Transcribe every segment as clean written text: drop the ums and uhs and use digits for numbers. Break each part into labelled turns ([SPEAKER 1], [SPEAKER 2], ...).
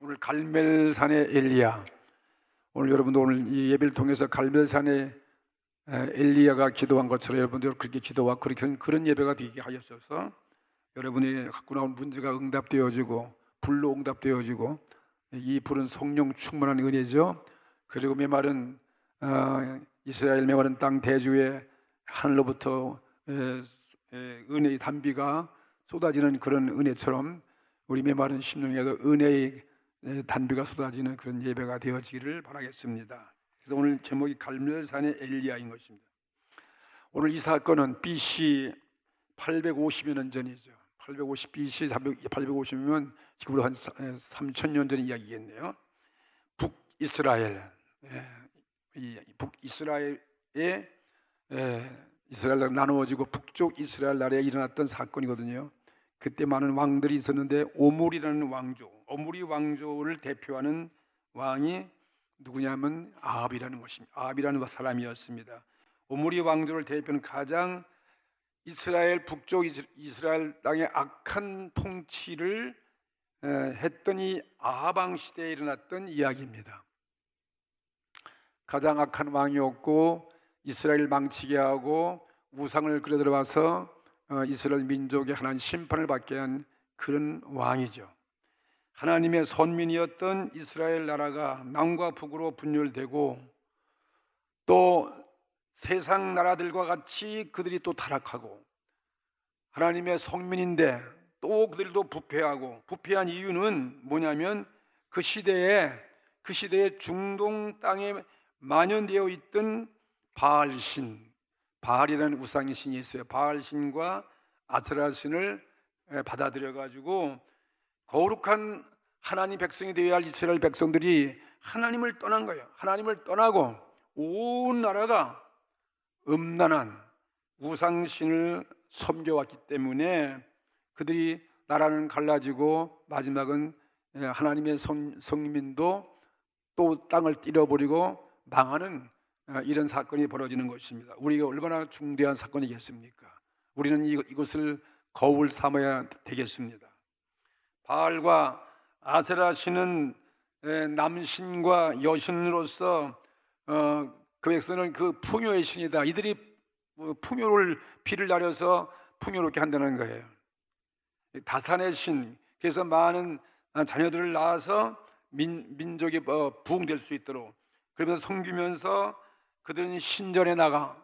[SPEAKER 1] 오늘 갈멜산의 엘리야. 오늘 여러분도 오늘 이 예배를 통해서 갈멜산의 엘리야가 기도한 것처럼 여러분들 그렇게 기도와 그런 예배가 되게 하였어서 여러분이 갖고 나온 문제가 응답되어지고 불로 응답되어지고, 이 불은 성령 충만한 은혜죠. 그리고 메마른 이스라엘 메마른 땅 대주에 하늘로부터 은혜의 단비가 쏟아지는 그런 은혜처럼 우리 메마른 심령에도 은혜의 단비가 쏟아지는 그런 예배가 되어지기를 바라겠습니다. 그래서 오늘 제목이 갈멜산의 엘리야인 것입니다. 오늘 이 사건은 BC 850여 년 전이죠. 850 BC 850이면 지금으로 한 3000년 전 이야기겠네요. 북이스라엘, 북이스라엘의 이스라엘 나라 나누어지고 북쪽 이스라엘 나라에 일어났던 사건이거든요. 그때 많은 왕들이 있었는데 오므리라는 왕조, 오므리 왕조를 대표하는 왕이 누구냐면 아합이라는 것입니다. 아합이라는 사람이었습니다. 오므리 왕조를 대표하는 가장 이스라엘 북쪽 이스라엘 땅의 악한 통치를 했던 이 아합 왕 시대에 일어났던 이야기입니다. 가장 악한 왕이었고 이스라엘 망치게 하고 우상을 그려 들어와서 이스라엘 민족의 하나님 심판을 받게 한 그런 왕이죠. 하나님의 선민이었던 이스라엘 나라가 남과 북으로 분열되고 또 세상 나라들과 같이 그들이 또 타락하고, 하나님의 성민인데 또 그들도 부패하고, 부패한 이유는 뭐냐면 그 시대에 중동 땅에 만연되어 있던 바알신, 바알이라는 우상의 신이 있어요. 바알신과 아세라신을 받아들여 가지고 거룩한 하나님 백성이 되어야 할 이스라엘 백성들이 하나님을 떠난 거예요. 하나님을 떠나고 온 나라가 음란한 우상신을 섬겨왔기 때문에 그들이 나라는 갈라지고 마지막은 하나님의 성민도 또 땅을 잃어버리고 망하는 이런 사건이 벌어지는 것입니다. 우리가 얼마나 중대한 사건이겠습니까? 우리는 이것을 거울 삼아야 되겠습니다. 바알과 아세라 신은 남신과 여신으로서 그 백성은 그 풍요의 신이다. 이들이 풍요를 비를 나려서 풍요롭게 한다는 거예요. 다산의 신, 그래서 많은 자녀들을 낳아서 민족이 부흥될 수 있도록, 그러면서 섬기면서 그들은 신전에 나가,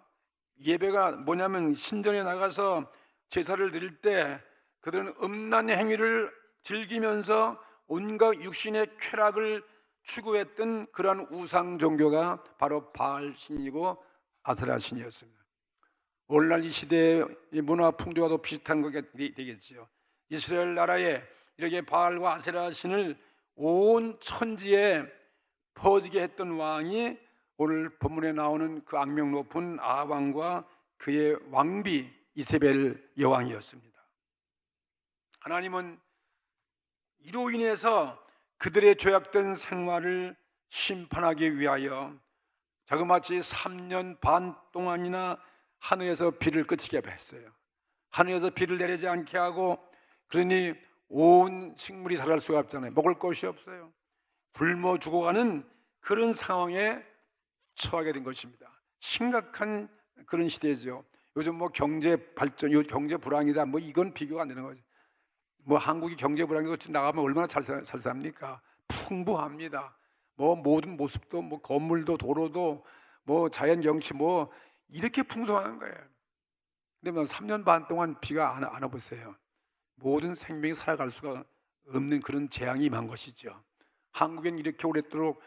[SPEAKER 1] 예배가 뭐냐면 신전에 나가서 제사를 드릴 때 그들은 음란의 행위를 즐기면서 온갖 육신의 쾌락을 추구했던 그러한 우상 종교가 바로 바알 신이고 아세라 신이었습니다. 오늘날 이 시대의 문화 풍조와도 비슷한 것이 되겠지요. 이스라엘 나라에 이렇게 바알과 아세라 신을 온 천지에 퍼지게 했던 왕이 오늘 본문에 나오는 그 악명 높은 아합 왕과 그의 왕비 이세벨 여왕이었습니다. 하나님은 이로 인해서 그들의 죄악된 생활을 심판하기 위하여 자그마치 3년 반 동안이나 하늘에서 비를 그치게 했어요. 하늘에서 비를 내리지 않게 하고, 그러니 온 식물이 살아갈 수가 없잖아요. 먹을 것이 없어요. 굶어 죽어가는 그런 상황에 처하게 된 것입니다. 심각한 그런 시대죠. 요즘 뭐 경제 발전, 경제 불황이다, 뭐 이건 비교가 안 되는 거죠. 뭐 한국이 경제 불황이고 나가면 얼마나 잘 삽니까? 풍부합니다. 뭐 모든 모습도, 뭐 건물도 도로도 뭐 자연 경치 뭐 이렇게 풍성한 거예요. 근데 뭐 3년 반 동안 비가 안 와보세요. 모든 생명이 살아갈 수가 없는 그런 재앙이 임한 것이죠. 한국엔 이렇게 오랫도록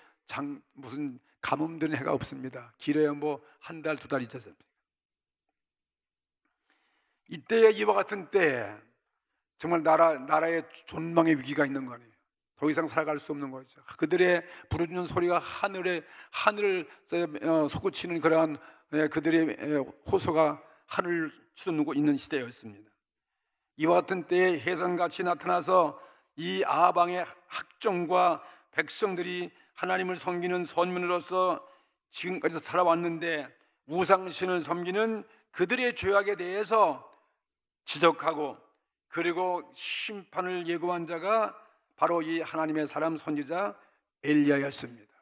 [SPEAKER 1] 무슨 가뭄 드는 해가 없습니다. 길어야 뭐 한 달, 두 달 있지 않습니까? 이때에 이와 같은 때에 정말 나라의 존망의 위기가 있는 거네요. 더 이상 살아갈 수 없는 거죠. 그들의 부르짖는 소리가 하늘을 솟구치는 그러한 그들의 호소가 하늘을 치솟고 있는 시대였습니다. 이와 같은 때에 혜성같이 나타나서 이 아합 왕의 학정과 백성들이 하나님을 섬기는 선민으로서 지금까지 살아왔는데 우상신을 섬기는 그들의 죄악에 대해서 지적하고, 그리고 심판을 예고한 자가 바로 이 하나님의 사람 선지자 엘리야였습니다.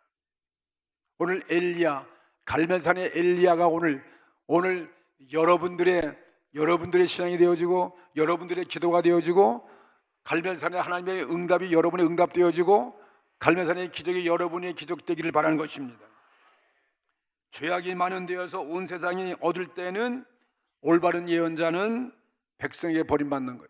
[SPEAKER 1] 오늘 엘리야, 갈멜산의 엘리야가 오늘 여러분들의 신앙이 되어지고 여러분들의 기도가 되어지고 갈멜산의 하나님의 응답이 여러분의 응답 되어지고 갈멜산의 기적이 여러분의 기적 되기를 바라는 것입니다. 죄악이 많은 데여서 온 세상이 얻을 때는 올바른 예언자는 백성에게 버림받는 거예요.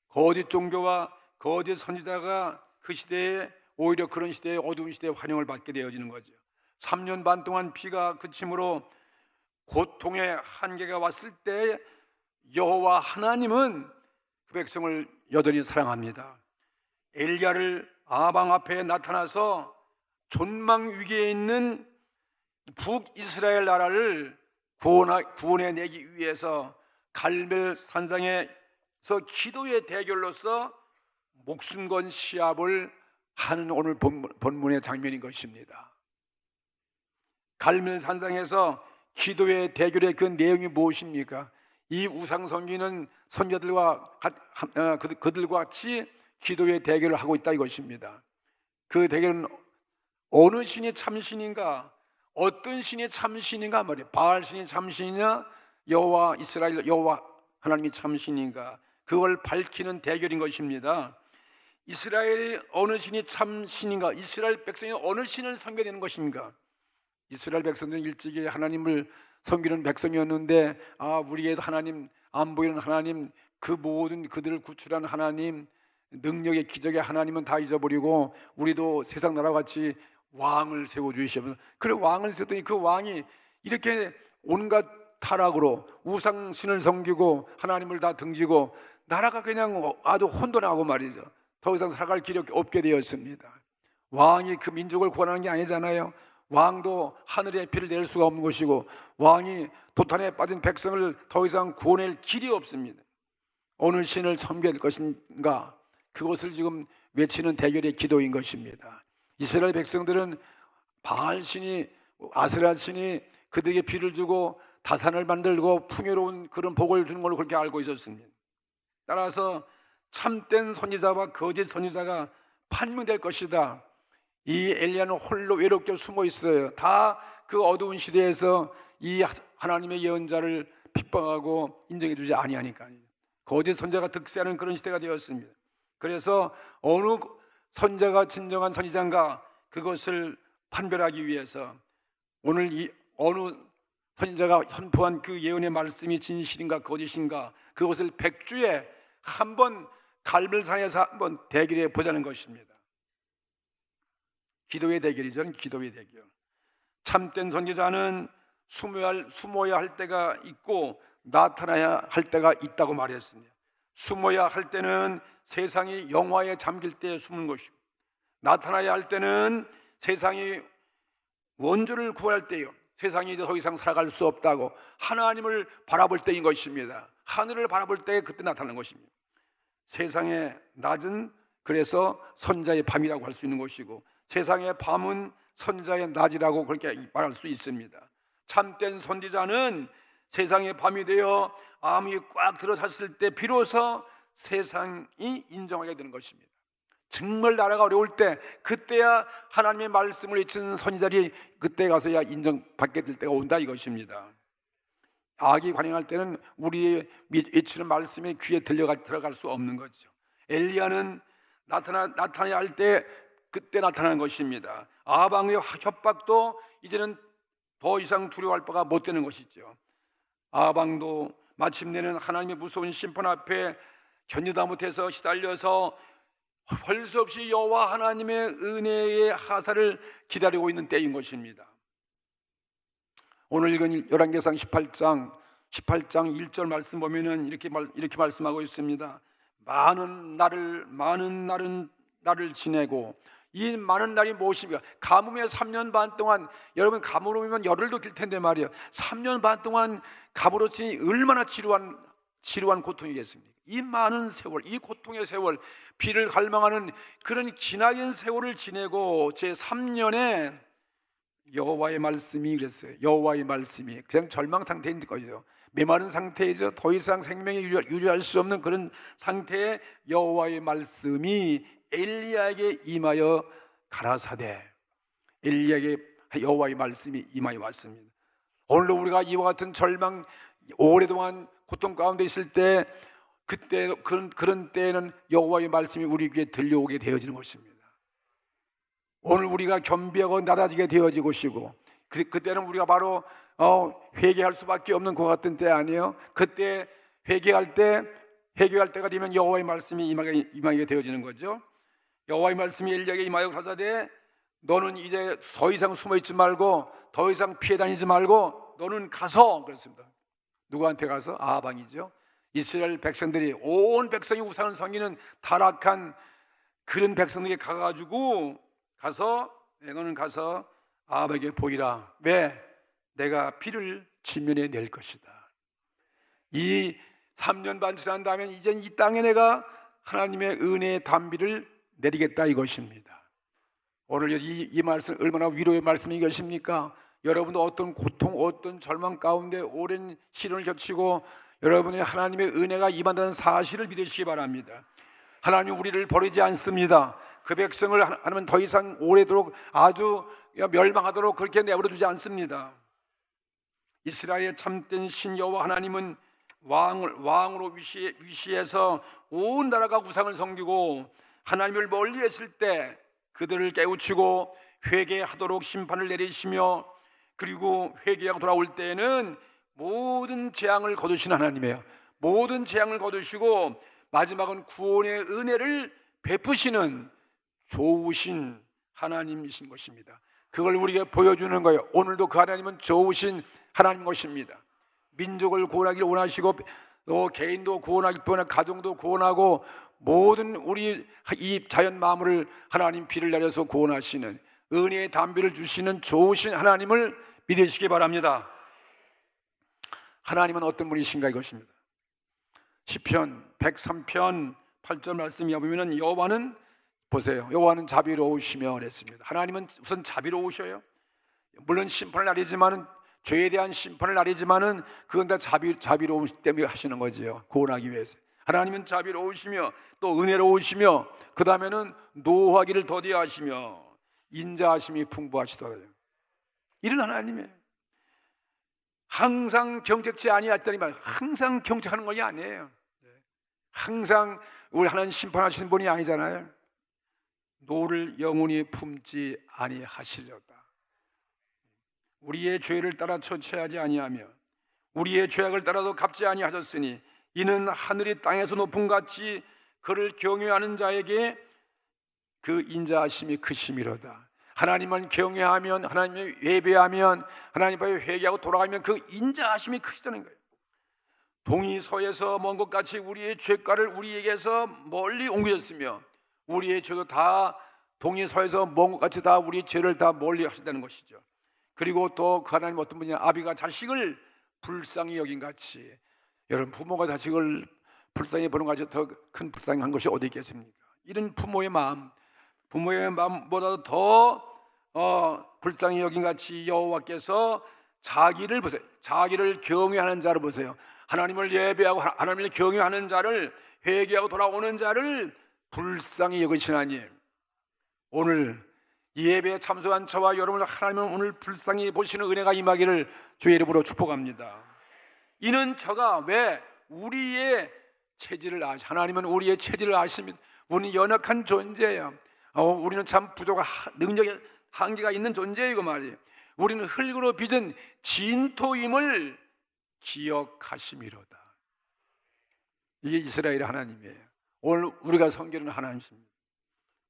[SPEAKER 1] 거짓 종교와 거짓 선지자가 그 시대에 오히려 그런 시대에 어두운 시대에 환영을 받게 되어지는 거죠. 3년 반 동안 비가 그침으로 고통의 한계가 왔을 때 여호와 하나님은 그 백성을 여전히 사랑합니다. 엘리야를 아방 앞에 나타나서 존망 위기에 있는 북이스라엘 나라를 구원해 내기 위해서 갈멜 산상에서 기도의 대결로서 목숨 건 시합을 하는 오늘 본문의 장면인 것입니다. 갈멜 산상에서 기도의 대결의 그 내용이 무엇입니까? 이 우상 섬기는 선자들과 그들과 같이 기도의 대결을 하고 있다 이것입니다. 그 대결은 어느 신이 참신인가, 어떤 신이 참신인가 말이에요. 바알 신이 참신이냐, 여호와 이스라엘 여호와 하나님이 참신인가, 그걸 밝히는 대결인 것입니다. 이스라엘이 어느 신이 참신인가, 이스라엘 백성이 어느 신을 섬겨야 되는 것인가. 이스라엘 백성들은 일찍이 하나님을 섬기는 백성이었는데 우리의 하나님, 안 보이는 하나님, 그 모든 그들을 구출한 하나님, 능력의 기적의 하나님은 다 잊어버리고 우리도 세상 나라와 같이 왕을 세워주시면서, 그래 왕을 세웠더니 그 왕이 이렇게 온갖 타락으로 우상신을 섬기고 하나님을 다 등지고 나라가 그냥 아주 혼돈하고 말이죠. 더 이상 살아갈 길이 없게 되었습니다. 왕이 그 민족을 구원하는 게 아니잖아요. 왕도 하늘에 비를 내릴 수가 없는 것이고 왕이 도탄에 빠진 백성을 더 이상 구원할 길이 없습니다. 어느 신을 섬겨야 될 것인가, 그것을 지금 외치는 대결의 기도인 것입니다. 이스라엘 백성들은 바알 신이, 아세라 신이 그들에게 비를 주고 다산을 만들고 풍요로운 그런 복을 주는 걸로 그렇게 알고 있었습니다. 따라서 참된 선지자와 거짓 선지자가 판명될 것이다. 이 엘리야는 홀로 외롭게 숨어 있어요. 다 그 어두운 시대에서 이 하나님의 예언자를 핍박하고 인정해 주지 아니하니까 거짓 선지자가 득세하는 그런 시대가 되었습니다. 그래서 어느 선지자가 진정한 선지자인가, 그것을 판별하기 위해서 오늘 이 어느 선지자가 선포한 그 예언의 말씀이 진실인가 거짓인가, 그것을 100주에 한번 갈멜산에서 한번 대결해 보자는 것입니다. 기도의 대결이죠. 기도의 대결. 참된 선지자는 숨어야 할 때가 있고 나타나야 할 때가 있다고 말했습니다. 숨어야 할 때는 세상이 영화에 잠길 때 숨는 것이고, 나타나야 할 때는 세상이 원조를 구할 때요, 세상이 이제 더 이상 살아갈 수 없다고 하나님을 바라볼 때인 것입니다. 하늘을 바라볼 때 그때 나타나는 것입니다. 세상의 낮은 그래서 선자의 밤이라고 할 수 있는 것이고, 세상의 밤은 선자의 낮이라고 그렇게 말할 수 있습니다. 참된 선지자는 세상의 밤이 되어 암이 꽉 들어찼을 때 비로소 세상이 인정하게 되는 것입니다. 정말 나라가 어려울 때 그때야 하나님의 말씀을 외치는 선지자들이 그때 가서야 인정받게 될 때가 온다 이것입니다. 악이 관영할 때는 우리의 외치는 말씀이 귀에 들어갈 수 없는 거죠. 엘리야는 나타나야 할 때 그때 나타나는 것입니다. 아방의 협박도 이제는 더 이상 두려워할 바가 못 되는 것이죠. 아방도 마침내는 하나님의 무서운 심판 앞에 견디다 못해서 시달려서 할 수 없이 여호와 하나님의 은혜의 하사를 기다리고 있는 때인 것입니다. 오늘 읽은 열왕기상 18장 1절 말씀 보면은 이렇게 말씀하고 있습니다. 많은 날을 지내고, 이 많은 날이 무엇입니까? 가뭄에 3년 반 동안, 여러분 가뭄으로 오면 열흘도 길 텐데 말이에요. 3년 반 동안 가뭄으로 치니 얼마나 지루한 고통이겠습니까? 이 많은 세월, 이 고통의 세월, 비를 갈망하는 그런 기나긴 세월을 지내고 제 3년에 여호와의 말씀이 그랬어요. 여호와의 말씀이 그냥 절망 상태인 거죠. 메마른 상태이죠. 더 이상 생명이 유지할 수 없는 그런 상태에 여호와의 말씀이 엘리야에게 임하여 가라사대, 엘리야에게 여호와의 말씀이 임하여 왔습니다. 오늘도 우리가 이와 같은 절망, 오랫동안 고통 가운데 있을 때, 그때 그런 때에는 여호와의 말씀이 우리 귀에 들려오게 되어지는 것입니다. 오늘 우리가 겸비하고 낮아지게 되어질 것이고, 그때는 우리가 바로 회개할 수밖에 없는 것 같은 때 아니에요? 그때 회개할 때가 되면 여호와의 말씀이 임하게 되어지는 거죠. 여호와의 말씀이 엘리야에게 임하여 가라사대, 너는 이제 더 이상 숨어 있지 말고, 더 이상 피해 다니지 말고, 너는 가서, 그렇습니다. 누구한테 가서? 아방이죠. 이스라엘 백성들이, 온 백성이 우상을 섬기는 타락한 그런 백성에게 가가지고, 너는 가서 아합에게 보이라. 왜? 내가 피를 진면에 낼 것이다. 이 3년 반 지난 다음에 이젠 이 땅에 내가 하나님의 은혜의 단비를 내리겠다 이것입니다. 오늘 이 말씀 얼마나 위로의 말씀인 것입니까? 여러분도 어떤 고통, 어떤 절망 가운데 오랜 시련을 겪으시고 여러분이 하나님의 은혜가 임한다는 사실을 믿으시기 바랍니다. 하나님 우리를 버리지 않습니다. 그 백성을 하나님은 더 이상 오래도록 아주 멸망하도록 그렇게 내버려 두지 않습니다. 이스라엘의 참된 신 여호와 하나님은 왕으로 위시해서 온 나라가 우상을 섬기고 하나님을 멀리했을 때 그들을 깨우치고 회개하도록 심판을 내리시며, 그리고 회개하고 돌아올 때에는 모든 재앙을 거두신 하나님이에요. 모든 재앙을 거두시고 마지막은 구원의 은혜를 베푸시는 좋으신 하나님이신 것입니다. 그걸 우리에게 보여주는 거예요. 오늘도 그 하나님은 좋으신 하나님 것입니다. 민족을 구원하기를 원하시고, 개인도 구원하기 때문에 가정도 구원하고, 모든 우리 이 자연 만물을 하나님 비를 내려서 구원하시는 은혜의 담비를 주시는 좋으신 하나님을 믿으시기 바랍니다. 하나님은 어떤 분이신가 이것입니다. 시편 103편 8절 말씀이 보면은 여호와는, 보세요, 여호와는 자비로우시며 그랬습니다. 하나님은 우선 자비로우셔요. 물론 심판을 나리지만은, 죄에 대한 심판을 나리지만은 그건 다 자비로우시 때문에 하시는 거지요. 구원하기 위해서. 하나님은 자비로우시며 또 은혜로우시며, 그 다음에는 노하기를 더디하시며 인자하심이 풍부하시더라고요. 이런 하나님이에요. 항상 경책지 아니하더니 항상 경책하는 것이 아니에요. 항상 우리 하나님 심판하시는 분이 아니잖아요. 노를 영원히 품지 아니하시려다. 우리의 죄를 따라 처치하지 아니하며 우리의 죄악을 따라도 갚지 아니하셨으니 이는 하늘이 땅에서 높음 같이 그를 경외하는 자에게 그 인자하심이 크심이로다. 하나님만 경외하면, 하나님을 예배하면, 하나님 앞에 회개하고 돌아가면 그 인자하심이 크시다는 거예요. 동이 서에서 먼 것 같이 우리의 죄가를 우리에게서 멀리 옮기셨으며, 우리의 죄도 다 동이 서에서 먼 것 같이 다 우리의 죄를 다 멀리 하시다는 것이죠. 그리고 또 그 하나님 어떤 분이냐, 아비가 자식을 불쌍히 여긴 같이, 여러분 부모가 자식을 불쌍히 보는 것이 더 큰 불쌍한 것이 어디 있겠습니까? 이런 부모의 마음보다 더 불쌍히 여긴 같이 여호와께서 자기를 보세요. 자기를 경외하는 자를 보세요. 하나님을 예배하고 하나님을 경외하는 자를, 회개하고 돌아오는 자를 불쌍히 여기시나니, 오늘 예배에 참석한 저와 여러분을 하나님은 오늘 불쌍히 보시는 은혜가 임하기를 주의 이름으로 축복합니다. 이는 저가 왜 우리의 체질을 하나님은 우리의 체질을 아십니다. 우리는 연약한 존재예요. 우리는 참 부족한 능력의 한계가 있는 존재이고 말이에요. 우리는 흙으로 빚은 진토임을 기억하심이로다. 이게 이스라엘의 하나님이에요. 오늘 우리가 섬기는 하나님입니다.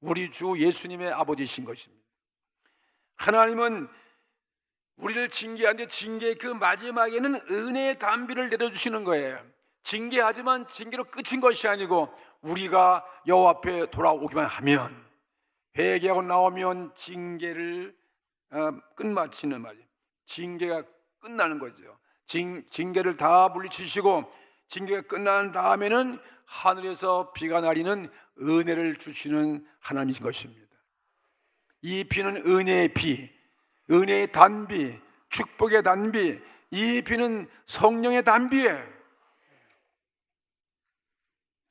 [SPEAKER 1] 우리 주 예수님의 아버지신 것입니다. 하나님은 우리를 징계하는데 징계의 그 마지막에는 은혜의 단비를 내려주시는 거예요. 징계하지만 징계로 끝인 것이 아니고 우리가 여호와 앞에 돌아오기만 하면, 회개하고 나오면 징계를 끝마치는 말이에요. 징계가 끝나는 거죠. 징계를 다 물리치시고 징계가 끝난 다음에는 하늘에서 비가 내리는 은혜를 주시는 하나님이신 것입니다. 이 비는 은혜의 비, 은혜의 단비, 축복의 단비, 이 비는 성령의 단비예요.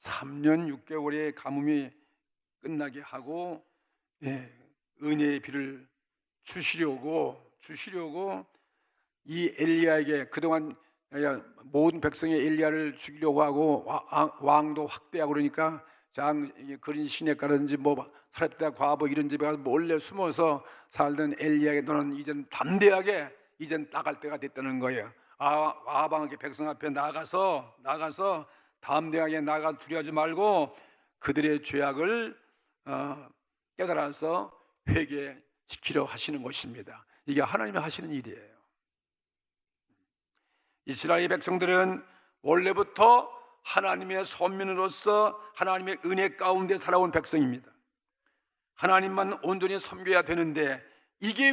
[SPEAKER 1] 3년 6개월의 가뭄이 끝나게 하고 은혜의 비를 주시려고 이 엘리야에게 그동안 모든 백성의 엘리야를 죽이려고 하고 왕도 확대하고 그러니까 그린 시냇가라든지 뭐 사렙다 과부 이런 집에 가서 몰래 숨어서 살던 엘리야에게 너는 이젠 담대하게 이젠 나갈 때가 됐다는 거예요. 아방에게 백성 앞에 나가서 담대하게 나가 두려워하지 말고 그들의 죄악을 깨달아서 회개시키려 하시는 것입니다. 이게 하나님이 하시는 일이에요. 이스라엘 백성들은 원래부터 하나님의 선민으로서 하나님의 은혜 가운데 살아온 백성입니다. 하나님만 온전히 섬겨야 되는데 이게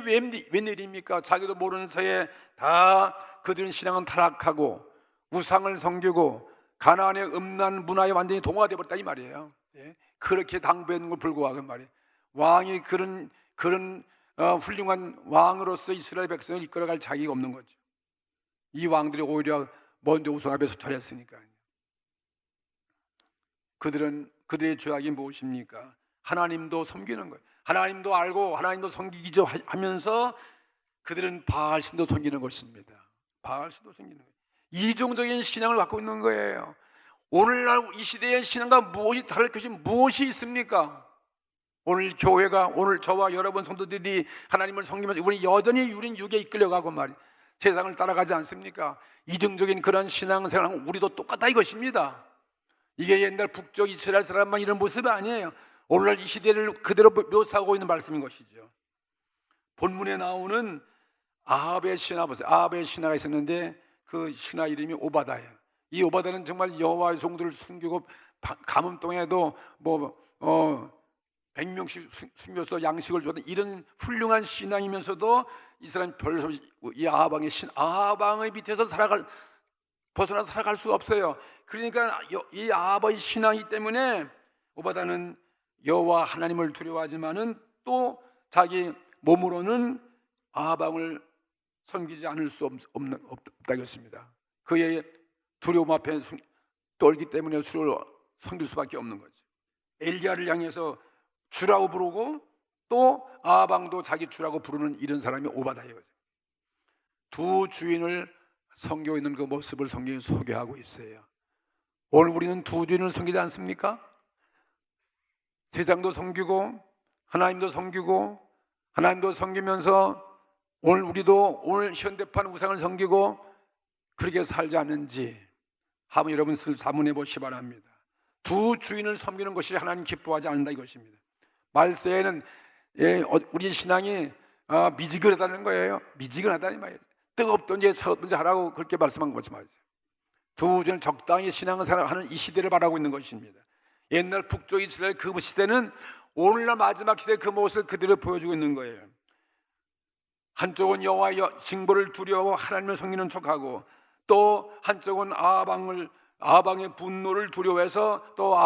[SPEAKER 1] 웬일입니까? 자기도 모르는 사이에 다 그들은 신앙은 타락하고 우상을 섬기고 가나안의 음란 문화에 완전히 동화되어 버렸다 이 말이에요. 그렇게 당부했는 걸 불구하고 말이에요. 왕이 그런 훌륭한 왕으로서 이스라엘 백성을 이끌어갈 자격이 없는 거죠. 이 왕들이 오히려 먼저 우상 앞에서 절했으니까요. 그들의 죄악이 무엇입니까? 하나님도 섬기는 거예요. 하나님도 알고 하나님도 섬기기죠 하면서 그들은 바알신도 섬기는 것입니다. 바알신도 섬기는 거예요. 이중적인 신앙을 갖고 있는 거예요. 오늘날 이 시대의 신앙과 무엇이 다를 것이 무엇이 있습니까? 오늘 교회가 오늘 저와 여러분 성도들이 하나님을 섬기면서 우리 여전히 우린 육에 이끌려가고 말이에요. 세상을 따라가지 않습니까? 이중적인 그런 신앙생활은 우리도 똑같다 이것입니다. 이게 옛날 북쪽 이스라엘 사람만 이런 모습이 아니에요. 오늘날 이 시대를 그대로 묘사하고 있는 말씀인 것이죠. 본문에 나오는 아합의 신하 보세요. 아합의 신하가 있었는데 그 신하 이름이 오바다예요. 이 오바다는 정말 여호와의 종들을 숨기고 가뭄동에도 100명씩 숨겨서 양식을 줬던 이런 훌륭한 신앙이면서도 이 사람이 별로 이 아합왕의 밑에서 벗어나 살아갈 수가 없어요. 그러니까 이 아합의 신앙이기 때문에 오바다는 여호와 하나님을 두려워하지만은 또 자기 몸으로는 아합왕을 섬기지 않을 수 없다겠습니다. 그의 두려움 앞에 떨기 때문에 주를 섬길 수밖에 없는 거죠. 엘리야를 향해서 주라고 부르고 또 아합왕도 자기 주라고 부르는 이런 사람이 오바다예요. 두 주인을 섬기고 있는 그 모습을 성경이 소개하고 있어요. 오늘 우리는 두 주인을 섬기지 않습니까? 세상도 섬기고 하나님도 섬기면서 오늘 우리도 오늘 현대판 우상을 섬기고 그렇게 살지 않는지 한번 여러분 자문해 보시기 바랍니다. 두 주인을 섬기는 것이 하나님 기뻐하지 않는다 이것입니다. 말세에는 우리 신앙이 미지근하다는 거예요. 미지근하다는 말이에요. 뜨겁든지 차갑든지 하라고 그렇게 말씀한 거지 말이죠. 두 주인을 적당히 신앙을 생활하는 이 시대를 바라고 있는 것입니다. 옛날 북쪽 이스라엘 그 시대는 오늘날 마지막 시대 그 모습을 그대로 보여주고 있는 거예요. 한쪽은 여호와의 징벌을 두려워하고 하나님을 섬기는 척하고 또 한쪽은 아합왕의 분노를 두려워해서 또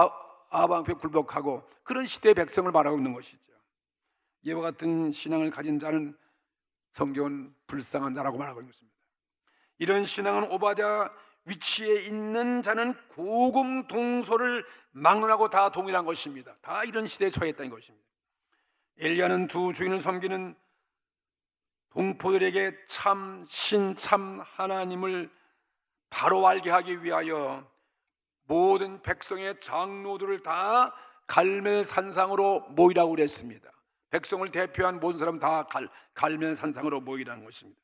[SPEAKER 1] 아합왕 앞에 굴복하고 그런 시대의 백성을 말하고 있는 것이죠. 이와 같은 신앙을 가진 자는 성경은 불쌍한 자라고 말하고 있습니다. 이런 신앙은 오바댜 위치에 있는 자는 고금동소를 막론하고 다 동일한 것입니다. 다 이런 시대에 처했다는 것입니다. 엘리야는 두 주인을 섬기는 동포들에게 참 신, 참 하나님을 바로 알게 하기 위하여 모든 백성의 장로들을 다 갈멜산상으로 모이라고 그랬습니다. 백성을 대표한 모든 사람 다 갈멜산상으로 모이라는 것입니다.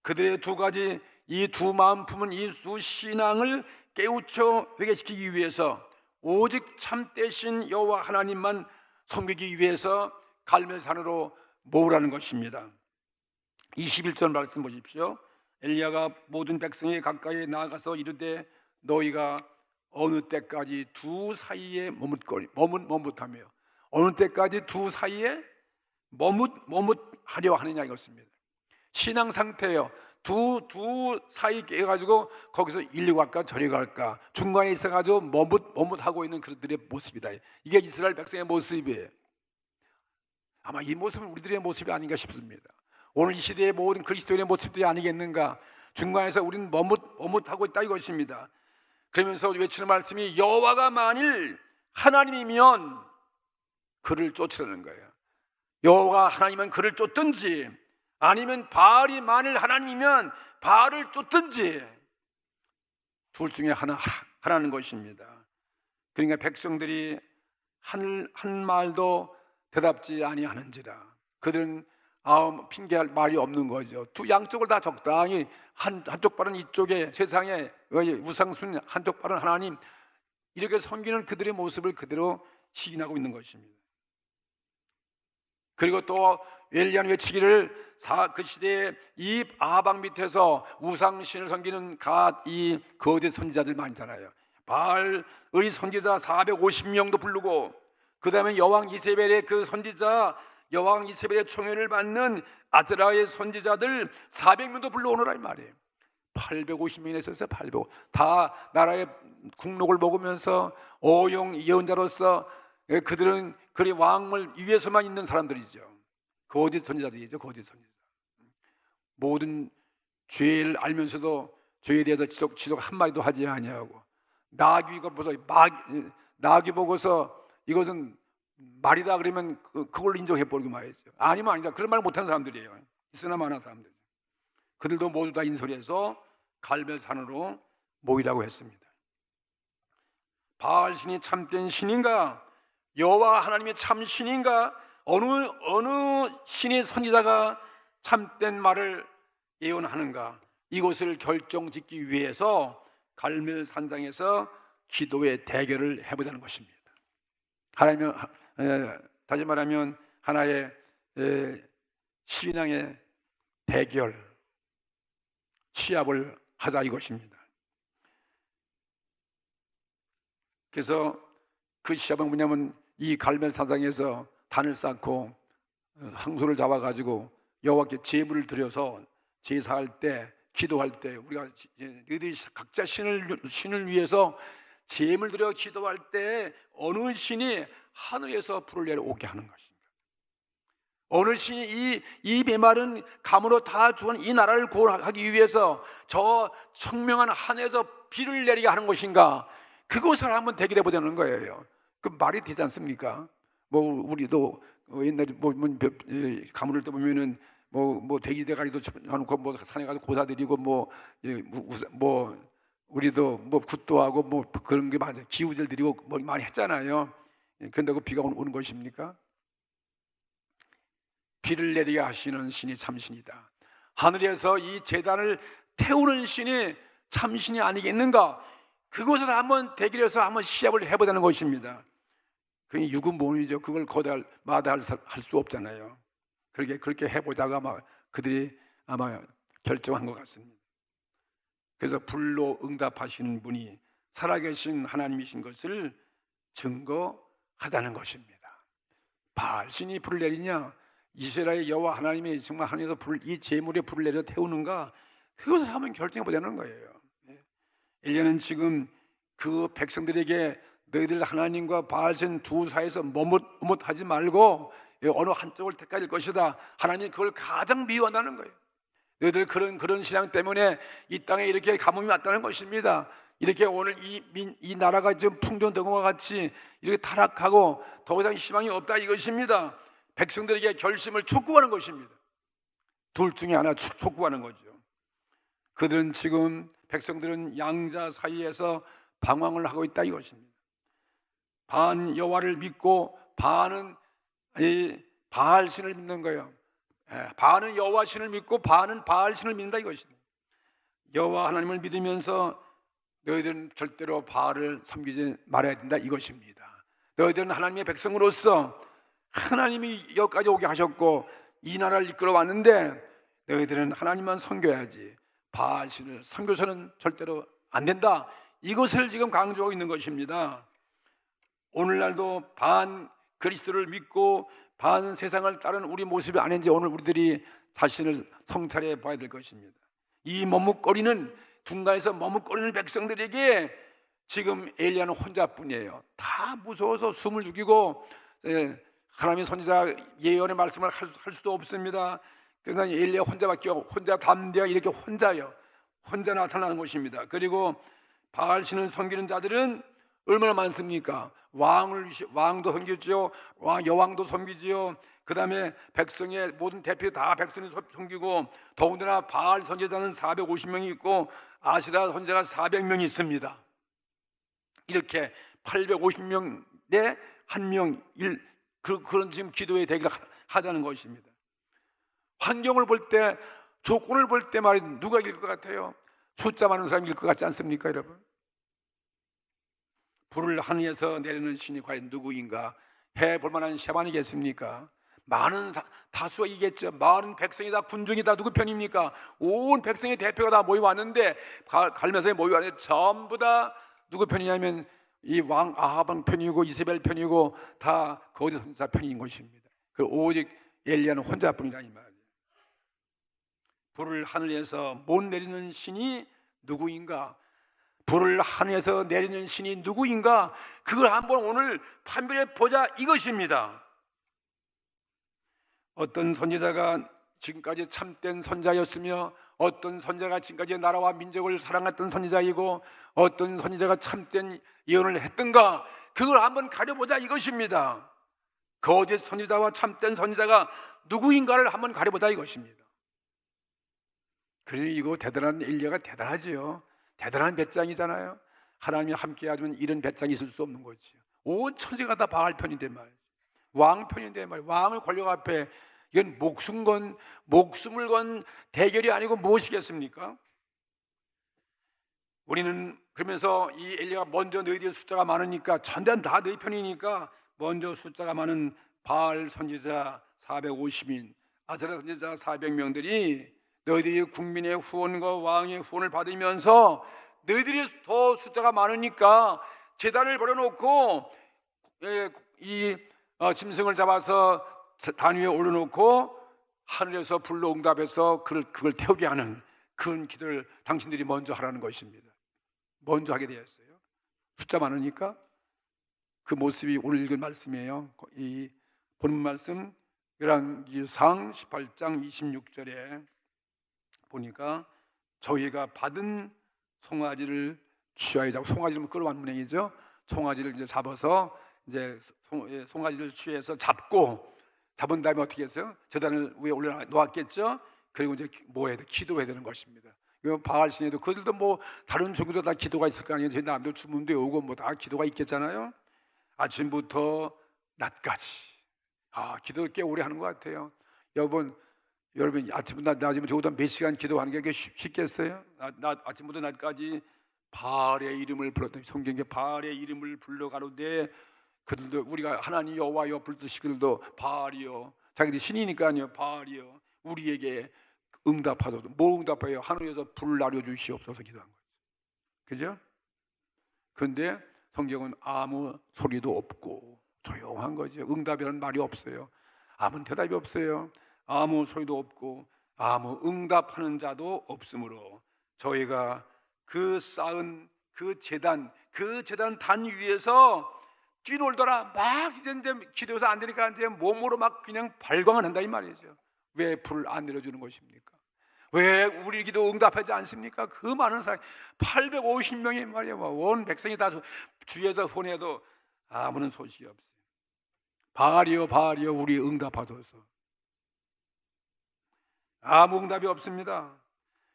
[SPEAKER 1] 그들의 두 가지 이 두 마음 품은 이 두 신앙을 깨우쳐 회개시키기 위해서 오직 참되신 여호와 하나님만 섬기기 위해서 갈멜산으로 모으라는 것입니다. 21절 말씀 보십시오. 엘리야가 모든 백성에 가까이 나아가서 이르되 너희가 어느 때까지 두 사이에 머뭇하며 어느 때까지 두 사이에 머뭇하려 하느냐 이것입니다. 신앙 상태예요. 두 사이 깨가지고 거기서 이리 갈까 저리 갈까 중간에 있어가지고 머뭇하고 있는 그들의 모습이다. 이게 이스라엘 백성의 모습이에요. 아마 이 모습은 우리들의 모습이 아닌가 싶습니다. 오늘 이 시대의 모든 그리스도인의 모습들이 아니겠는가. 중간에서 우리는 머뭇하고 있다 이것입니다. 그러면서 외치는 말씀이 여호와가 만일 하나님이면 그를 쫓으라는 거예요. 여호와가 하나님은 그를 쫓든지 아니면 바알이 만일 하나님이면 바알을 쫓든지 둘 중에 하나는 것입니다. 그러니까 백성들이 한 말도 대답지 아니하는지라. 그들은 핑계할 말이 없는 거죠. 두 양쪽을 다 적당히 한쪽 발은 이쪽에 세상에 우상순, 한쪽 발은 하나님, 이렇게 섬기는 그들의 모습을 그대로 시인하고 있는 것입니다. 그리고 또 엘리야는 외치기를 그 시대에 이 아방 밑에서 우상신을 섬기는 이 거짓 선지자들 많잖아요. 바알의 선지자 450명도 부르고, 그 다음에 여왕 이세벨의 그 선지자, 여왕 이세벨의 총애를 받는 아즈라의 선지자들 400명도 불러오너라 이 말이에요. 850명이나 있었어요. 850. 다 나라의 국록을 먹으면서 오용 예언자로서 그들은 그리 왕을 위에서만 있는 사람들이죠. 거짓 선지자들이죠. 거짓 선지자. 모든 죄를 알면서도 죄에 대해서 지적 한마디도 하지 아니하고, 나귀 보고서 이것은 말이다 그러면 그걸 인정해버리고 말이죠. 아니면 아니다 그런 말 못하는 사람들이에요. 있으나 마나 사람들. 그들도 모두 다 인솔해서 갈멜산으로 모이라고 했습니다. 바알 신이 참된 신인가, 여호와 하나님의 참 신인가, 어느 신의 선지자가 참된 말을 예언하는가, 이것을 결정짓기 위해서 갈멜산장에서 기도의 대결을 해보자는 것입니다. 다시 말하면 하나의 신앙의 대결, 시합을 하자 이것입니다. 그래서 그 시합은 뭐냐면 이 갈멜산장에서 단을 쌓고 항소를 잡아가지고 여호와께 제물을 드려서 제사할 때, 기도할 때, 우리가 너희들이 각자 신을 위해서 제물 드려 기도할 때 어느 신이 하늘에서 불을 내려오게 하는 것입니다. 어느 신이 이 메마른 감으로 다 죽은 이 나라를 구원하기 위해서 저 청명한 하늘에서 비를 내리게 하는 것인가, 그것을 한번 대결해 보자는 거예요. 그 말이 되지 않습니까? 우리도 옛날에 가물을 때 보면은 돼지 대가리도 하고 산에 가서 고사드리고 우리도 굿도 하고 그런 게 많아요. 기우제를 드리고 많이 했잖아요. 그런다고 비가 오는 것입니까? 비를 내리게 하시는 신이 참신이다. 하늘에서 이 제단을 태우는 신이 참신이 아니겠는가? 그것을 한번 대결해서 한번 시합을 해보자는 것입니다. 그게 유구무원이죠. 그걸 마다할 수 없잖아요. 그렇게 해보다가 그들이 아마 결정한 것 같습니다. 그래서 불로 응답하시는 분이 살아계신 하나님이신 것을 증거하다는 것입니다. 바알 신이 불을 내리냐, 이스라엘 여호와 하나님이 정말 하늘에서 이 제물에 불을 내려 태우는가, 그것을 한번 결정해보자는 거예요. 엘리야는 지금 그 백성들에게 너희들 하나님과 바알신 두 사이에서 머뭇하지 말고 어느 한쪽을 택할 것이다, 하나님이 그걸 가장 미워한다는 거예요. 너희들 그런 신앙 때문에 이 땅에 이렇게 가뭄이 왔다는 것입니다. 이렇게 오늘 이 나라가 지금 풍전등화와 같이 이렇게 타락하고 더 이상 희망이 없다 이것입니다. 백성들에게 결심을 촉구하는 것입니다. 둘 중에 하나 촉구하는 거죠. 그들은 지금 백성들은 양자 사이에서 방황을 하고 있다 이것입니다. 반 여호와를 믿고 반은 바알 신을 믿는 거예요. 반은 여호와 신을 믿고 반은 바알 신을 믿는다 이것입니다. 여호와 하나님을 믿으면서 너희들은 절대로 바알을 섬기지 말아야 된다 이것입니다. 너희들은 하나님의 백성으로서 하나님이 여기까지 오게 하셨고 이 나라를 이끌어 왔는데 너희들은 하나님만 섬겨야지 바알 신을 섬겨서는 절대로 안 된다, 이것을 지금 강조하고 있는 것입니다. 오늘날도 반 그리스도를 믿고 반 세상을 따르는 우리 모습이 아닌지 오늘 우리들이 자신을 성찰해 봐야 될 것입니다. 이 머뭇거리는 둔가에서 머뭇거리는 백성들에게 지금 엘리야는 혼자뿐이에요. 다 무서워서 숨을 죽이고 하나님의 선지자 예언의 말씀을 할 수도 없습니다. 그래서 엘리야 혼자 담대하 이렇게 혼자 나타나는 것입니다. 그리고 바알 신을 섬기는 자들은 얼마나 많습니까? 왕도 섬기죠. 여왕도 섬기지요. 그 다음에 백성의 모든 대표 다 백성이 섬기고, 더군다나 바알 선지자는 450명이 있고 아시라 선지자가 400명이 있습니다. 이렇게 850명 대 1명 그런 지금 기도의 대결을 하다는 것입니다. 환경을 볼 때, 조건을 볼 때 말이 누가 이길 것 같아요? 숫자 많은 사람이 이길 것 같지 않습니까, 여러분? 불을 하늘에서 내리는 신이 과연 누구인가? 해볼 만한 셰반이겠습니까? 많은 다수가 이겠죠. 많은 백성이다, 군중이다, 누구 편입니까? 온 백성의 대표가 다 모여왔는데, 갈매서에 모여왔는데 전부 다 누구 편이냐면 이 왕 아합 편이고 이세벨 편이고 다 거짓 선지자 편인 것입니다. 그 오직 엘리야는 혼자뿐이라 이 말이에요. 불을 하늘에서 못 내리는 신이 누구인가? 불을 하늘에서 내리는 신이 누구인가? 그걸 한번 오늘 판별해 보자 이것입니다. 어떤 선지자가 지금까지 참된 선지자였으며, 어떤 선지자가 지금까지 나라와 민족을 사랑했던 선지자이고, 어떤 선지자가 참된 예언을 했던가, 그걸 한번 가려보자 이것입니다. 거짓 선지자와 참된 선지자가 누구인가를 한번 가려보자 이것입니다. 그리고 대단한 엘리야가 대단하지요. 대단한 배짱이잖아요. 하나님이 함께 하면 이런 배짱이 있을 수 없는 거지요. 온 천세가 다 바알 편인데 말이죠. 왕 편인데 말이죠. 왕의 권력 앞에 이건 목숨을 건 대결이 아니고 무엇이겠습니까? 우리는 그러면서 이 엘리야가 먼저 너희들의 숫자가 많으니까, 전대한 다 너희 편이니까 먼저 숫자가 많은 바알 선지자 450인, 아세라 선지자 400명들이 너희들이 국민의 후원과 왕의 후원을 받으면서 너희들이 더 숫자가 많으니까 제단을 벌여놓고 이 짐승을 잡아서 단 위에 올려놓고 하늘에서 불로 응답해서 그걸 태우게 하는 그런 기도를 당신들이 먼저 하라는 것입니다. 먼저 하게 되었어요. 숫자 많으니까. 그 모습이 오늘 읽은 말씀이에요. 이 본문 말씀 열왕기상 18장 26절에 보니까 저희가 받은 송아지를 취하여 잡고, 송아지를 끌어왔는 문행이죠. 송아지를 이제 잡아서 이제 송아지를 취해서 잡은 다음에 어떻게 했어요? 제단을 위에 올려놓았겠죠. 그리고 이제 뭐 해야 돼? 기도해야 되는 것입니다. 바알 신에도 그들도 뭐 다른 종교도 다 기도가 있을 거 아니에요. 저희 남도 주문도 오고 뭐 다 기도가 있겠잖아요. 아침부터 낮까지 기도 꽤 오래 하는 것 같아요. 여러분 아침부터 낮이면 적어도 몇 시간 기도하는 게 쉽겠어요? 아침부터 낮까지 바알의 이름을 불렀더니 성경에 바알의 이름을 불러가로되 그들도 우리가 하나님 여호와여 불듯이 그들도 바알이요, 자기들이 신이니까요, 바알이요 우리에게 응답하소서. 뭐 응답해요? 하늘에서 불을 내려주시옵소서 기도한 거죠. 그죠? 그런데 성경은 아무 소리도 없고 조용한 거죠. 응답이라는 말이 없어요. 아무 대답이 없어요. 아무 소리도 없고 아무 응답하는 자도 없으므로 저희가 그 쌓은 그 제단 단 위에서 뛰놀더라. 막 이제 기도해서 안 되니까 이제 몸으로 막 그냥 발광을 한다 이 말이죠. 왜 불을 안 내려주는 것입니까? 왜 우리 기도 응답하지 않습니까? 그 많은 사람 850명이 말이야, 온 백성이 다 주위에서 혼해도 아무런 소식이 없어요. 바알이여 우리 응답하소서. 아무 응답이 없습니다.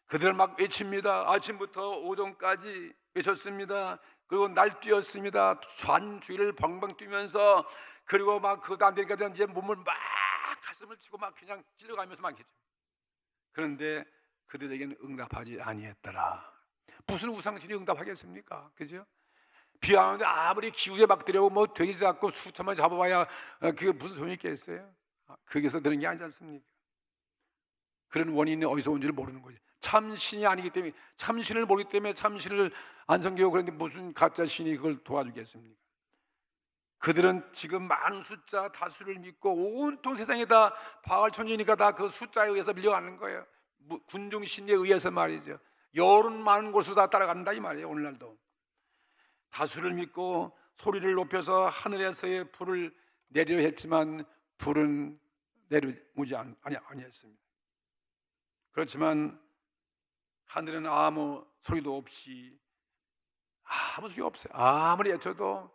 [SPEAKER 1] 그들은 막 외칩니다. 아침부터 오전까지 외쳤습니다. 그리고 날뛰었습니다. 전 주위를 벙벙 뛰면서, 그리고 막 그 다음 때까지 이제 몸을 막 가슴을 치고 막 그냥 찔러가면서 막 했죠. 그런데 그들에게는 응답하지 아니했더라. 무슨 우상신이 응답하겠습니까? 그죠? 비 오는데 아무리 기우제 막 들여고 뭐 돼지 잡고 수천만 잡아봐야 그게 무슨 소용이 있겠어요? 거기서 되는 게 아니지 않습니까? 그런 원인이 어디서 온지를 모르는 거지. 참신이 아니기 때문에, 참신을 모르기 때문에 참신을 안 섬기고, 그런데 무슨 가짜 신이 그걸 도와주겠습니까? 그들은 지금 많은 숫자 다수를 믿고 온통 세상에 다 바알 천지니까 다 그 숫자에 의해서 밀려가는 거예요. 군중 신에 의해서 말이죠. 여론 많은 곳으로 다 따라간다 이 말이에요. 오늘날도 다수를 믿고 소리를 높여서 하늘에서의 불을 내리려 했지만 불은 내려오지 아니했습니다. 그렇지만 하늘에는 아무 소리도 없이 아무 소용이 없어요. 아무리 외쳐도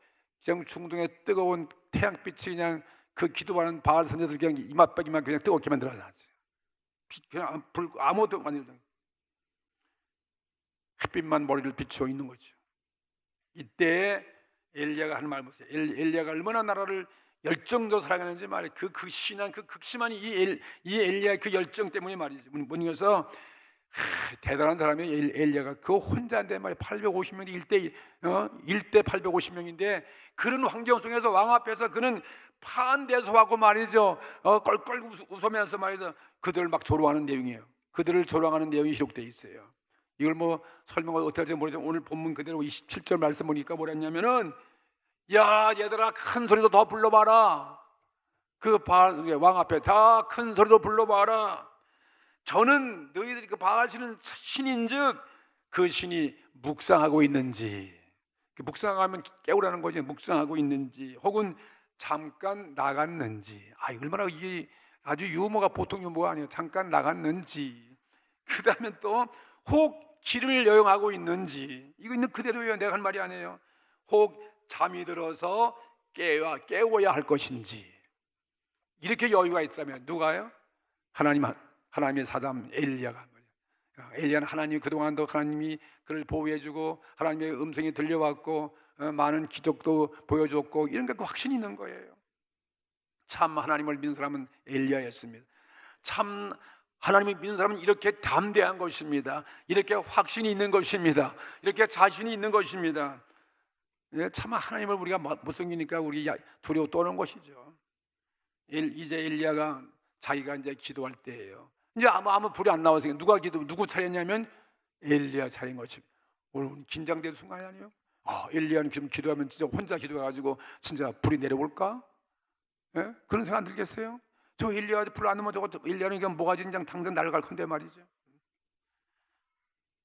[SPEAKER 1] 그냥 중동의 뜨거운 태양빛이 그냥 그 기도하는 바알 선지자들 그냥 이맛박이만 그냥 뜨겁게 만들어놨지. 그냥 불 아무것도 만들어. 햇빛만 머리를 비추어 있는 거죠. 이때 엘리야가 하는 말 보세요. 엘리야가 얼마나 나라를 열정도 사랑하는지 말이에요. 그 신한 그 극심한 이 엘리야의 그 열정 때문에 말이죠. 뭐니면서 대단한 사람이 엘리야가 그 혼자인데 말이에요. 850명이 1대 850명인데 그런 환경 속에서 왕 앞에서 그는 파한대소하고 말이죠. 껄껄 웃으면서 말이죠. 그들을 막 조롱하는 내용이에요. 그들을 조롱하는 내용이 기록되어 있어요. 이걸 뭐 설명을 어떻게 할지 모르지만 오늘 본문 그대로 27절 말씀 보니까 뭐랬냐면은, 야 얘들아 큰 소리도 더 불러봐라. 그 왕 앞에 다 큰 소리도 불러봐라. 저는 너희들이 그 바하시는 신인즉 그 신이 묵상하고 있는지, 묵상하면 깨우라는 거지. 묵상하고 있는지 혹은 잠깐 나갔는지. 얼마나 이게 아주 유머가 보통 유머가 아니에요. 잠깐 나갔는지. 그 다음에 또 혹 길을 여행하고 있는지. 이거 있는 그대로예요. 내가 한 말이 아니에요. 혹 잠이 들어서 깨워야 할 것인지. 이렇게 여유가 있다면 누가요? 하나님의 사람 엘리야가. 엘리야는 하나님 그동안도 하나님이 그를 보호해주고 하나님의 음성이 들려왔고 많은 기적도 보여줬고 이런 게 확신이 있는 거예요. 참 하나님을 믿는 사람은 엘리야였습니다. 참 하나님을 믿는 사람은 이렇게 담대한 것입니다. 이렇게 확신이 있는 것입니다. 이렇게 자신이 있는 것입니다. 참 하나님을 우리가 못 섬기니까 우리 두려워 떠는 것이죠. 이제 엘리야가 자기가 이제 기도할 때예요. 이제 아무 불이 안 나와서 누구 차례냐면 엘리야 차례인 것입니다. 오늘 긴장된 순간이 아니에요? 엘리야는 지금 기도하면 진짜 혼자 기도해가지고 진짜 불이 내려올까? 예? 그런 생각 안 들겠어요? 저 엘리야 불 안 오면 저거 엘리야는 그냥 뭐가지 그냥 당장 날아갈 건데 말이죠.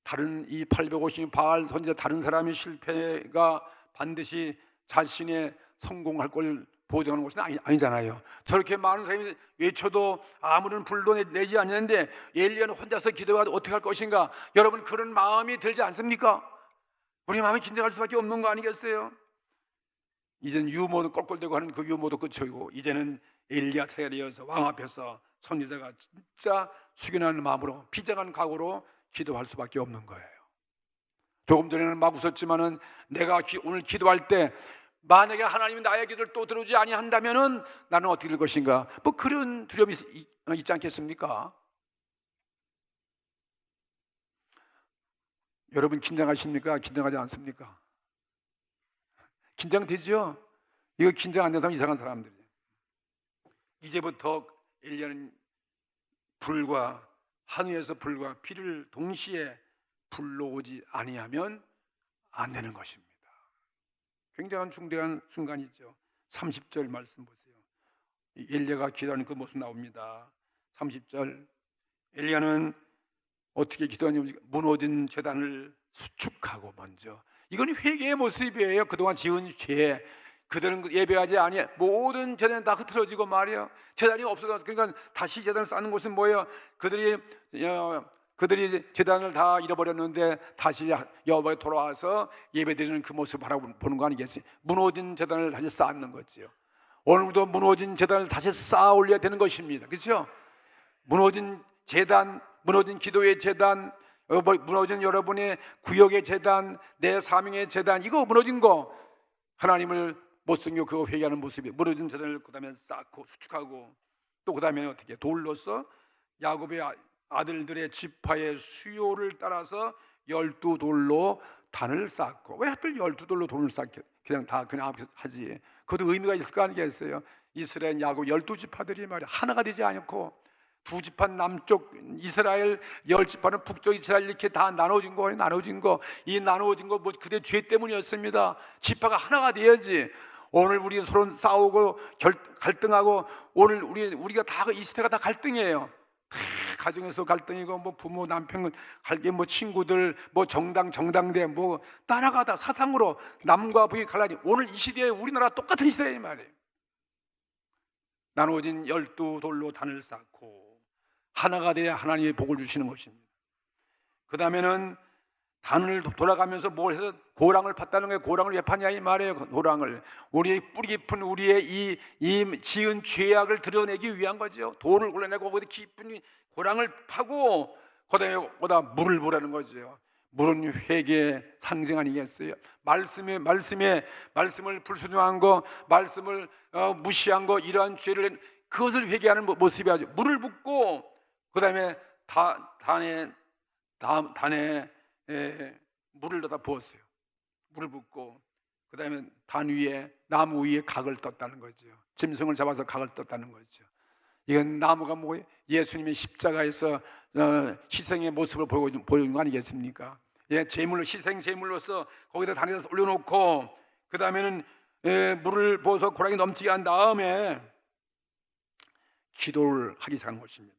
[SPEAKER 1] 다른 이 850 바알 선지자 다른 사람의 실패가 반드시 자신의 성공할 걸 보장하는 것은 아니잖아요. 저렇게 많은 사람이 외쳐도 아무런 불도 내지 않는데 엘리야는 혼자서 기도해도 어떻게 할 것인가? 여러분 그런 마음이 들지 않습니까? 우리 마음이 긴장할 수밖에 없는 거 아니겠어요? 이제는 유모도 껄껄대고 하는 그 유모도 끝이고 이제는 엘리야 차례가 되어서 왕 앞에서 선지자가 진짜 숙연한 마음으로 비장한 각오로 기도할 수밖에 없는 거예요. 조금 전에는 막 웃었지만은 내가 오늘 기도할 때 만약에 하나님이 나의 기도를 또 들어주지 아니한다면은 나는 어떻게 될 것인가? 뭐 그런 두려움이 있지 않겠습니까? 여러분 긴장하십니까? 긴장하지 않습니까? 긴장되죠? 이거 긴장 안 되는 사람 이상한 사람들이에요. 이제부터 엘리야는 불과 하늘에서 불과 비를 동시에 불러오지 아니하면 안 되는 것입니다. 굉장한 중대한 순간이죠. 30절 말씀 보세요. 엘리야가 기도하는 그 모습 나옵니다. 30절 엘리야는 어떻게 기도하냐면 무너진 제단을 수축하고 먼저, 이건 회개의 모습이에요. 그동안 지은 죄, 그들은 예배하지 아니 모든 제단이 다 흐트러지고 말이에요. 제단이 없어서 그러니까 다시 제단을 쌓는 것은 뭐예요? 그들이 제단을 다 잃어버렸는데 다시 여호와에 돌아와서 예배드리는 그 모습을 바라보는 거 아니겠어요? 무너진 제단을 다시 쌓는 거죠. 오늘도 무너진 제단을 다시 쌓아 올려야 되는 것입니다. 그렇죠? 무너진 제단, 무너진 기도의 제단, 무너진 여러분의 구역의 제단, 내 사명의 제단, 이거 무너진 거 하나님을 못 섬겨 그거 회개하는 모습이 무너진 제단을 그 다음에 쌓고 수축하고 또 그 다음에 어떻게 돌로서 야곱의 아들들의 지파의 수요를 따라서 12돌로 단을 쌓고, 왜 하필 12돌로 돌을 쌓게 그냥 하지? 그것도 의미가 있을 거 아니겠어요? 이스라엘 야곱 12지파들이 말이야 하나가 되지 않고 두 지파 남쪽 이스라엘 10지파는 북쪽 이스라엘 이렇게 다 나눠진 거. 이 나눠진 거 뭐 그대 죄 때문이었습니다. 지파가 하나가 돼야지. 오늘 우리 서로 싸우고 갈등하고 오늘 우리가 다 이 시대가 다 갈등이에요. 가정에서 갈등이고 뭐 부모 남편 갈등, 뭐 친구들, 뭐 정당대 뭐 따라가다 사상으로 남과 북이 갈라지. 오늘 이 시대에 우리나라 똑같은 시대에 말이에요. 나눠진 12돌로 단을 쌓고 하나가 돼야 하나님의 복을 주시는 것입니다. 그 다음에는 단을 돌아가면서 뭘 해서 고랑을 팠다는 거예요. 고랑을 왜 파냐 이 말이에요. 고랑을 우리의 뿌리 깊은 우리의 이 지은 죄악을 드러내기 위한 거죠. 돌을 골라내고 거기다 깊은 고랑을 파고 거기다 물을 부라는 거죠. 물은 회개의 상징 아니겠어요? 말씀을 불순종한 거, 말씀을 무시한 거, 이러한 죄를 그것을 회개하는 모습이 아주 물을 붓고 그다음에 단에 물을 넣다 부었어요. 물을 붓고 그다음에 단 위에 나무 위에 각을 떴다는 거죠. 짐승을 잡아서 각을 떴다는 거죠. 이건 나무가 뭐예요? 예수님의 십자가에서 희생의 모습을 보여준 거 아니겠습니까? 제물로 희생 제물로서 거기다 단에다 올려놓고 그 다음에는 물을 부어서 고랑이 넘치게 한 다음에 기도를 하기 시작한 것입니다.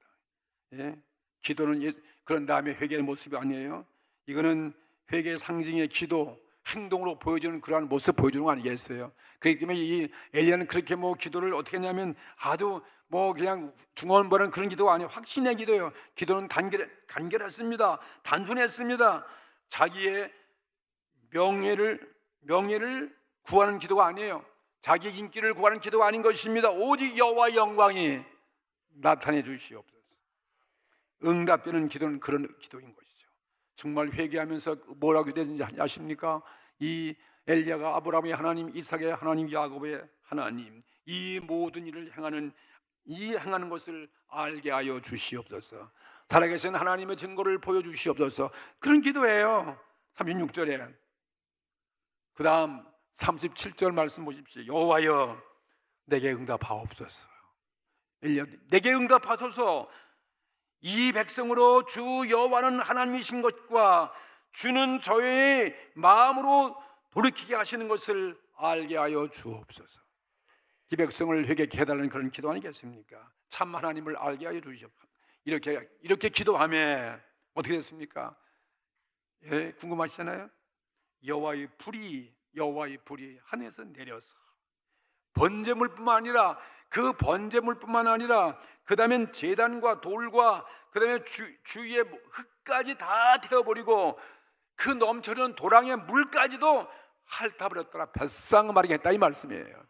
[SPEAKER 1] 기도는 그런 다음에 회개의 모습이 아니에요. 이거는 회개의 상징의 기도, 행동으로 보여주는 그러한 모습 보여주는 거 아니겠어요? 그렇기 때문에 이 엘리야는 그렇게 기도를 어떻게 했냐면 아주 그냥 중언부언하는 그런 기도가 아니에요. 확신의 기도예요. 기도는 간결했습니다. 단순했습니다. 자기의 명예를 구하는 기도가 아니에요. 자기 인기를 구하는 기도가 아닌 것입니다. 오직 여호와의 영광이 나타내 주시옵소서. 응답되는 기도는 그런 기도인 것이죠. 정말 회개하면서 뭐라고 되는지 아십니까? 이 엘리야가 아브라함의 하나님, 이삭의 하나님, 야곱의 하나님, 이 모든 일을 행하는 것을 알게 하여 주시옵소서. 살아계신 하나님의 증거를 보여주시옵소서. 그런 기도예요. 36절에 그 다음 37절 말씀 보십시오. 여호와여 내게 응답하옵소서. 엘리야, 내게 응답하소서. 이 백성으로 주 여호와는 하나님이신 것과 주는 저의 마음으로 돌이키게 하시는 것을 알게 하여 주옵소서. 이 백성을 회개케 해달라는 그런 기도 아니겠습니까? 참 하나님을 알게 하여 주시옵소서. 이렇게 기도하면 어떻게 됐습니까? 궁금하시잖아요. 여호와의 불이 하늘에서 내려서 번제물뿐만 아니라 그 다음엔 제단과 돌과 그 다음에 주위의 흙까지 다 태워버리고 그 넘쳐흐르는 도랑의 물까지도 핥아버렸더라. 뱃상마르게 했다 이 말씀이에요.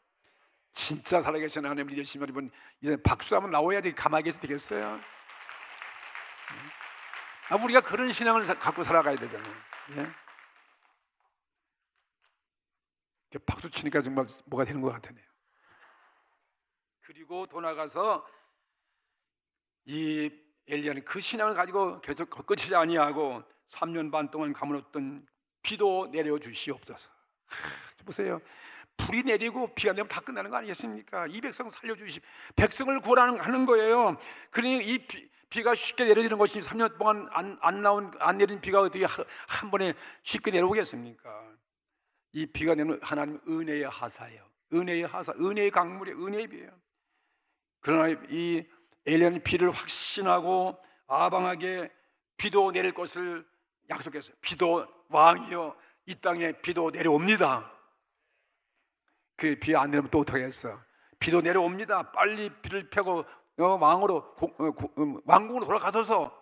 [SPEAKER 1] 진짜 살아계신 하나님 믿으시면 여러분 이제 박수 한번 나와야지 가만히 계셔도 되겠어요? 우리가 그런 신앙을 갖고 살아가야 되잖아요. 박수 치니까 정말 뭐가 되는 것 같으네요. 그리고 돌아가서 이 엘리야는 그 신앙을 가지고 계속 끝이지 아니하고 3년 반 동안 가물었던 비도 내려 주시옵소서. 보세요. 불이 내리고 비가 내리면 다 끝나는 거 아니겠습니까? 이 백성 살려주시, 백성을 구하는 거예요. 그러니 이 비가 쉽게 내려지는 것이 3년 동안 안 내린 비가 어떻게 한 번에 쉽게 내려오겠습니까? 이 비가 내리면 하나님 은혜의 하사예요. 은혜의 하사, 은혜의 강물이에요. 은혜의 비예요. 그러나 이 엘리야는 비를 확신하고 아방하게 비도 내릴 것을 약속했어요. 비도 왕이여 이 땅에 비도 내려옵니다. 그 비 안 내리면 또 어떻게 했어? 비도 내려옵니다. 빨리 비를 펴고 왕궁으로 돌아가소서.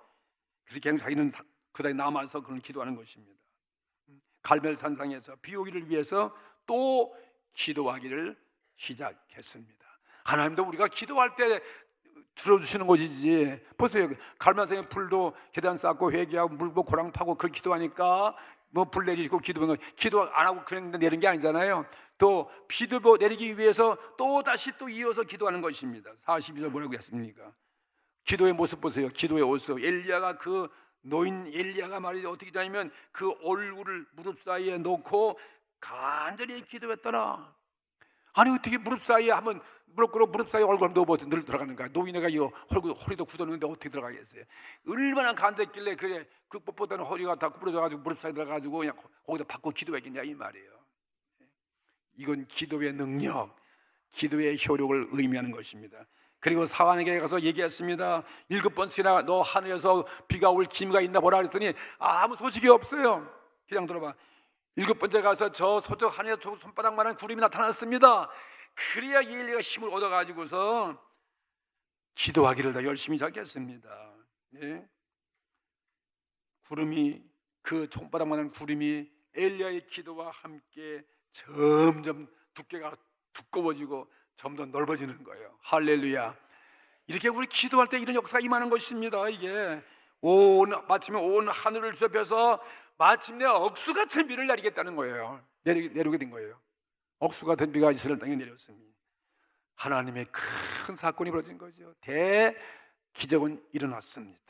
[SPEAKER 1] 그렇게 하면 자기는 그다음에 남아서 그런 기도하는 것입니다. 갈멜산상에서 비 오기를 위해서 또 기도하기를 시작했습니다. 하나님도 우리가 기도할 때 들어주시는 것이지. 보세요. 갈멜산에 불도 계단 쌓고 회개하고 물고 고랑 파고 그 기도하니까 불 내리시고 기도 안 하고 그냥 내리는 게 아니잖아요. 또 비도 내리기 위해서 또 다시 또 이어서 기도하는 것입니다. 42절 뭐라고 했습니까? 기도의 모습 보세요. 기도의 모습. 엘리야가 그 노인 엘리야가 말이죠. 어떻게 되냐면 그 얼굴을 무릎 사이에 놓고 간절히 기도했더라. 아니 어떻게 무릎 사이에 한번 무릎 사이에 얼굴 넣어서 늘 들어가는가? 노인네가 이 허리도 굳었는데 어떻게 들어가겠어요? 얼마나 간절했길래 그래 극복보다는 허리가 다 구부러져가지고 무릎 사이에 들어가가지고 그냥 거기다 받고 기도했겠냐 이 말이에요. 이건 기도의 능력, 기도의 효력을 의미하는 것입니다. 그리고 사환에게 가서 얘기했습니다. 7번째나 너 하늘에서 비가 올 기미가 있나 보라 그랬더니 아무 소식이 없어요. 그냥 들어봐. 7번째 가서 저 서쪽 하늘에서 손바닥만한 구름이 나타났습니다. 그래야 엘리야가 힘을 얻어가지고서 기도하기를 더 열심히 시작했습니다. 구름이 그 손바닥만한 구름이 엘리야의 기도와 함께 점점 두께가 두꺼워지고 점점 넓어지는 거예요. 할렐루야. 이렇게 우리 기도할 때 이런 역사가 임하는 것입니다. 이게 마침내 온 하늘을 뒤덮여서 마침내 억수 같은 비를 내리겠다는 거예요. 내리게 된 거예요. 억수 같은 비가 이스라엘 땅에 내렸습니다. 하나님의 큰 사건이 벌어진 거죠. 대기적은 일어났습니다.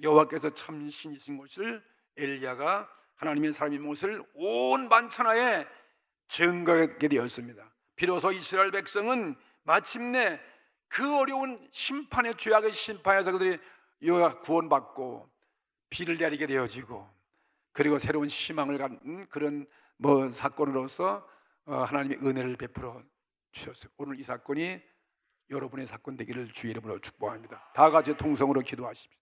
[SPEAKER 1] 여호와께서 참 신이신 것을 엘리야가 하나님의 사람인 것을 온 만천하에 증거하게 되었습니다. 비로소 이스라엘 백성은 마침내 그 어려운 심판의 죄악의 심판에서 그들이 구원받고 비를 내리게 되어지고, 그리고 새로운 희망을 갖는 그런 사건으로서 하나님의 은혜를 베풀어 주셨어요. 오늘 이 사건이 여러분의 사건 되기를 주의 이름으로 축복합니다. 다 같이 통성으로 기도하십시오.